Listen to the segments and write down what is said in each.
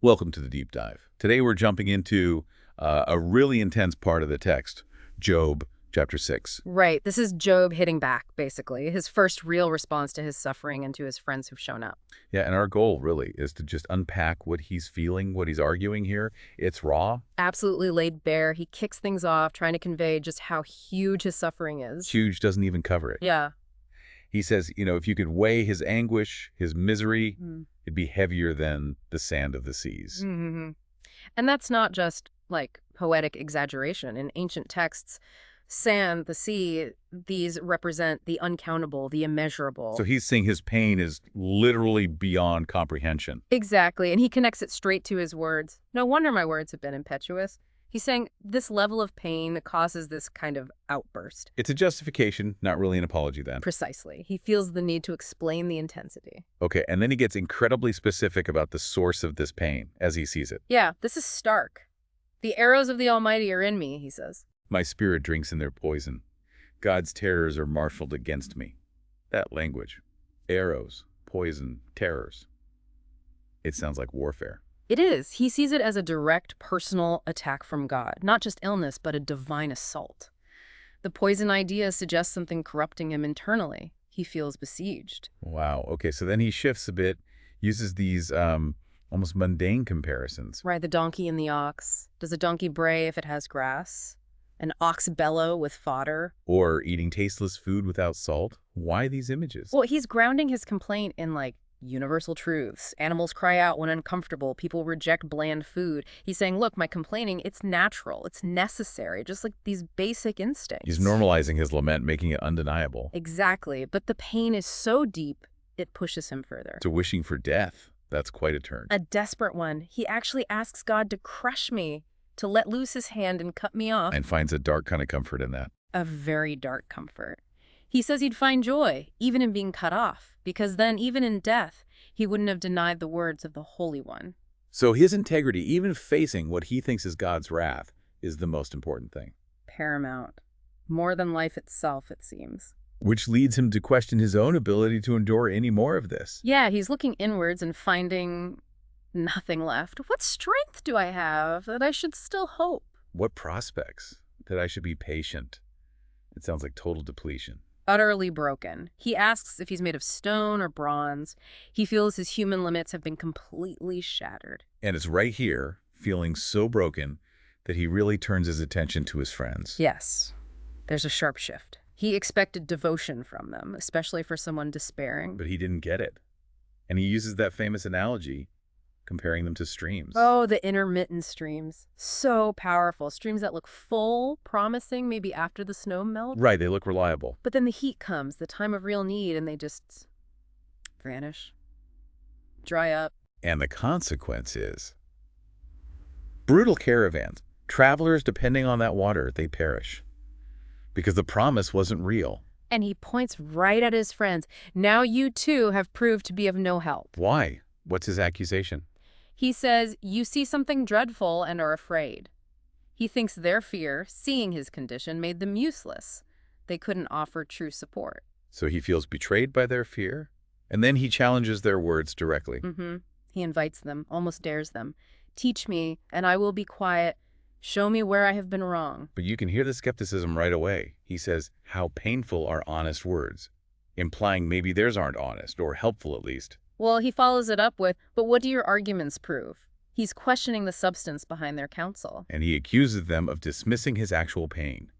Welcome to the deep dive. Today we're jumping into a really intense part of the text, Job chapter 6. Right. This is Job hitting back, basically. His first real response to his suffering and to his friends who've shown up. Yeah, and our goal really is to just unpack what he's feeling, what he's arguing here. It's raw. Absolutely laid bare. He kicks things off, trying to convey just how huge his suffering is. Huge doesn't even cover it. Yeah. He says, if you could weigh his anguish, his misery, Mm. it'd be heavier than the sand of the seas. Mm-hmm. And that's not just, like, poetic exaggeration. In ancient texts, sand, the sea, these represent the uncountable, the immeasurable. So he's saying his pain is literally beyond comprehension. Exactly. And he connects it straight to his words. No wonder my words have been impetuous. He's saying this level of pain causes this kind of outburst. It's a justification, not really an apology then. Precisely. He feels the need to explain the intensity. Okay, and then he gets incredibly specific about the source of this pain as he sees it. Yeah, this is stark. The arrows of the Almighty are in me, he says. My spirit drinks in their poison. God's terrors are marshaled against me. That language. Arrows, poison, terrors. It sounds like warfare. It is. He sees it as a direct personal attack from God. Not just illness, but a divine assault. The poison idea suggests something corrupting him internally. He feels besieged. Wow. Okay, so then he shifts a bit, uses these almost mundane comparisons. Right, the donkey and the ox. Does a donkey bray if it has grass? An ox bellow with fodder? Or eating tasteless food without salt. Why these images? Well, he's grounding his complaint in, like, universal truths. Animals cry out when uncomfortable. People reject bland food. He's saying, look, my complaining, it's natural. It's necessary. Just like these basic instincts. He's normalizing his lament, making it undeniable. Exactly. But the pain is so deep, it pushes him further. To wishing for death. That's quite a turn. A desperate one. He actually asks God to crush me, to let loose his hand and cut me off. And finds a dark kind of comfort in that. A very dark comfort. He says he'd find joy, even in being cut off, because then, even in death, he wouldn't have denied the words of the Holy One. So his integrity, even facing what he thinks is God's wrath, is the most important thing. Paramount. More than life itself, it seems. Which leads him to question his own ability to endure any more of this. Yeah, he's looking inwards and finding nothing left. What strength do I have that I should still hope? What prospects? That I should be patient. It sounds like total depletion. Utterly broken. He asks if he's made of stone or bronze. He feels his human limits have been completely shattered. And it's right here, feeling so broken, that he really turns his attention to his friends. Yes, there's a sharp shift. He expected devotion from them, especially for someone despairing. But he didn't get it. And he uses that famous analogy, comparing them to streams. Oh, the intermittent streams. So powerful. Streams that look full, promising, maybe after the snow melts. Right, they look reliable. But then the heat comes, the time of real need, and they just vanish, dry up. And the consequence is brutal caravans. Travelers depending on that water, they perish. Because the promise wasn't real. And he points right at his friends. Now you too have proved to be of no help. Why? What's his accusation? He says, you see something dreadful and are afraid. He thinks their fear, seeing his condition, made them useless. They couldn't offer true support. So he feels betrayed by their fear? And then he challenges their words directly. He invites them, almost dares them. Teach me, and I will be quiet. Show me where I have been wrong. But you can hear the skepticism right away. He says, how painful are honest words, implying maybe theirs aren't honest, or helpful at least. Well, he follows it up with, but what do your arguments prove? He's questioning the substance behind their counsel. And he accuses them of dismissing his actual pain.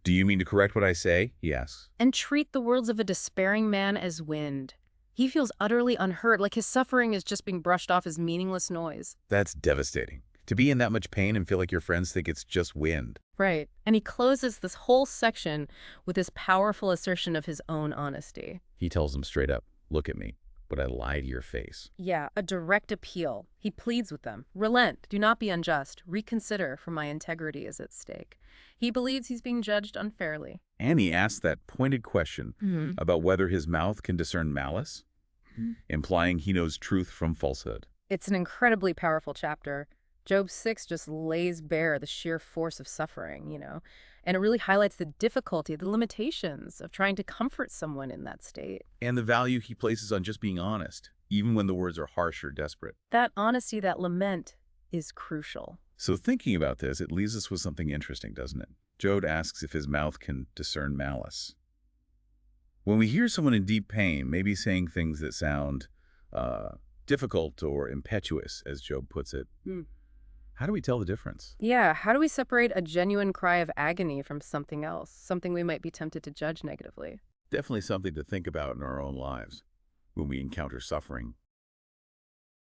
Do you mean to correct what I say? He asks. And treat the words of a despairing man as wind. He feels utterly unheard, like his suffering is just being brushed off as meaningless noise. That's devastating. To be in that much pain and feel like your friends think it's just wind. Right. And he closes this whole section with this powerful assertion of his own honesty. He tells them straight up, look at me. Would I lie to your face? Yeah, a direct appeal. He pleads with them. Relent. Do not be unjust. Reconsider, for my integrity is at stake. He believes he's being judged unfairly. And he asks that pointed question about whether his mouth can discern malice, implying he knows truth from falsehood. It's an incredibly powerful chapter. Job 6 just lays bare the sheer force of suffering, and it really highlights the difficulty, the limitations of trying to comfort someone in that state. And the value he places on just being honest, even when the words are harsh or desperate. That honesty, that lament, is crucial. So thinking about this, it leaves us with something interesting, doesn't it? Job asks if his mouth can discern malice. When we hear someone in deep pain, maybe saying things that sound difficult or impetuous, as Job puts it, how do we tell the difference? Yeah, how do we separate a genuine cry of agony from something else, something we might be tempted to judge negatively? Definitely something to think about in our own lives. When we encounter suffering,